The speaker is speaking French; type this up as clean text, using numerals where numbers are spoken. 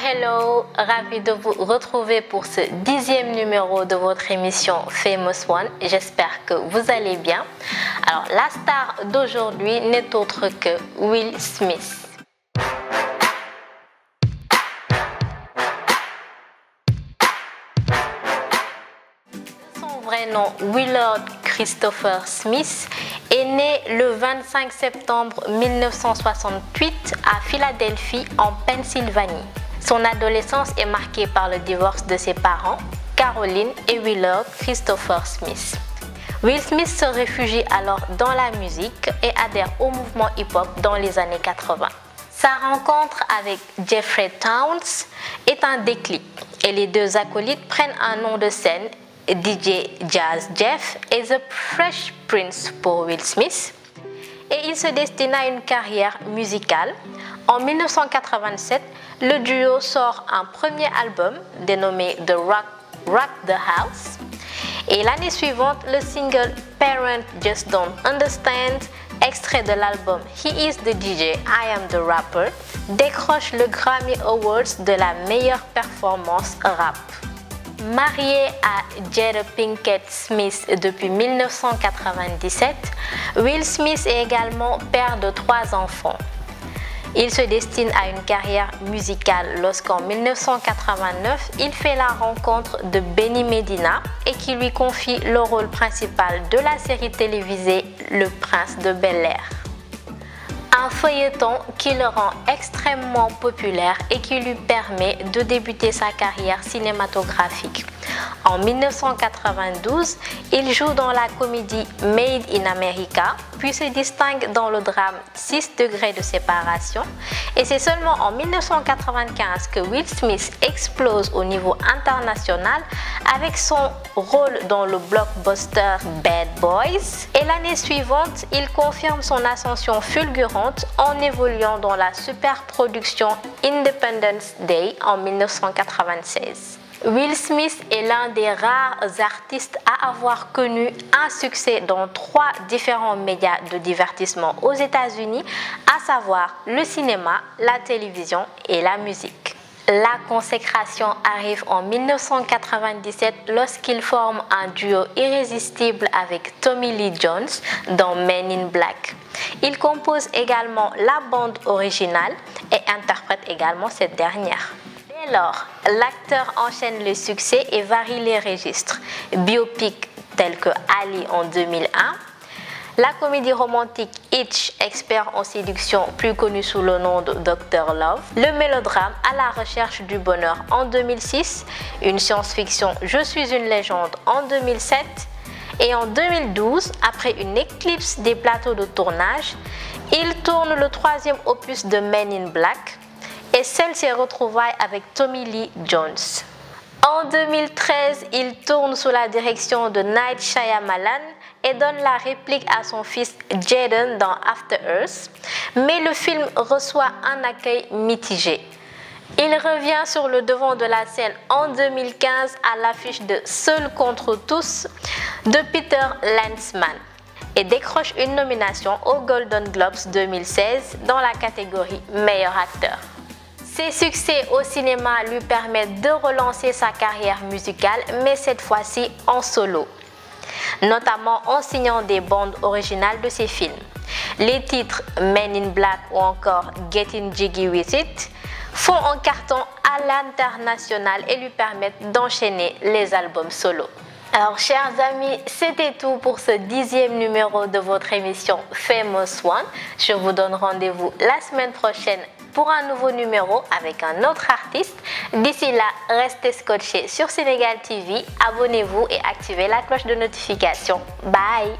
Hello, ravi de vous retrouver pour ce 10e numéro de votre émission Famous One. J'espère que vous allez bien. Alors, la star d'aujourd'hui n'est autre que Will Smith. Son vrai nom, Willard Christopher Smith, est né le 25 septembre 1968 à Philadelphie, en Pennsylvanie. Son adolescence est marquée par le divorce de ses parents, Caroline et Willard Christopher Smith. Will Smith se réfugie alors dans la musique et adhère au mouvement hip-hop dans les années 80. Sa rencontre avec Jeffrey Towns est un déclic et les deux acolytes prennent un nom de scène, DJ Jazz Jeff et The Fresh Prince pour Will Smith, et il se destine à une carrière musicale. En 1987, le duo sort un premier album dénommé The Rock the House, et l'année suivante, le single Parents Just Don't Understand, extrait de l'album He Is the DJ, I Am the Rapper, décroche le Grammy Awards de la meilleure performance rap. Marié à Jada Pinkett Smith depuis 1997, Will Smith est également père de 3 enfants. Il se destine à une carrière musicale lorsqu'en 1989, il fait la rencontre de Benny Medina et qui lui confie le rôle principal de la série télévisée Le Prince de Bel-Air. Un feuilleton qui le rend extrêmement populaire et qui lui permet de débuter sa carrière cinématographique. En 1992, il joue dans la comédie Made in America, puis se distingue dans le drame 6 degrés de séparation, et c'est seulement en 1995 que Will Smith explose au niveau international avec son rôle dans le blockbuster Bad Boys, et l'année suivante, il confirme son ascension fulgurante en évoluant dans la superproduction Independence Day en 1996. Will Smith est l'un des rares artistes à avoir connu un succès dans 3 différents médias de divertissement aux États-Unis, à savoir le cinéma, la télévision et la musique. La consécration arrive en 1997 lorsqu'il forme un duo irrésistible avec Tommy Lee Jones dans Men in Black. Il compose également la bande originale et interprète également cette dernière. Dès lors, l'acteur enchaîne les succès et varie les registres. Biopic tel que Ali en 2001, la comédie romantique Hitch, expert en séduction, plus connu sous le nom de Dr. Love, le mélodrame À la recherche du bonheur en 2006, une science-fiction Je suis une légende en 2007, et en 2012, après une éclipse des plateaux de tournage, il tourne le 3e opus de Men in Black et scelle ses retrouvailles avec Tommy Lee Jones. En 2013, il tourne sous la direction de Night Shyamalan et donne la réplique à son fils Jaden dans After Earth, mais le film reçoit un accueil mitigé. Il revient sur le devant de la scène en 2015 à l'affiche de Seul contre tous de Peter Lanzmann et décroche une nomination aux Golden Globes 2016 dans la catégorie Meilleur acteur. Ses succès au cinéma lui permettent de relancer sa carrière musicale, mais cette fois-ci en solo, notamment en signant des bandes originales de ses films. Les titres Men in Black ou encore Getting Jiggy With It font un carton à l'international et lui permettent d'enchaîner les albums solo. Alors chers amis, c'était tout pour ce 10e numéro de votre émission Famous One. Je vous donne rendez-vous la semaine prochaine pour un nouveau numéro avec un autre artiste. D'ici là, restez scotchés sur Sénégal TV, abonnez-vous et activez la cloche de notification. Bye!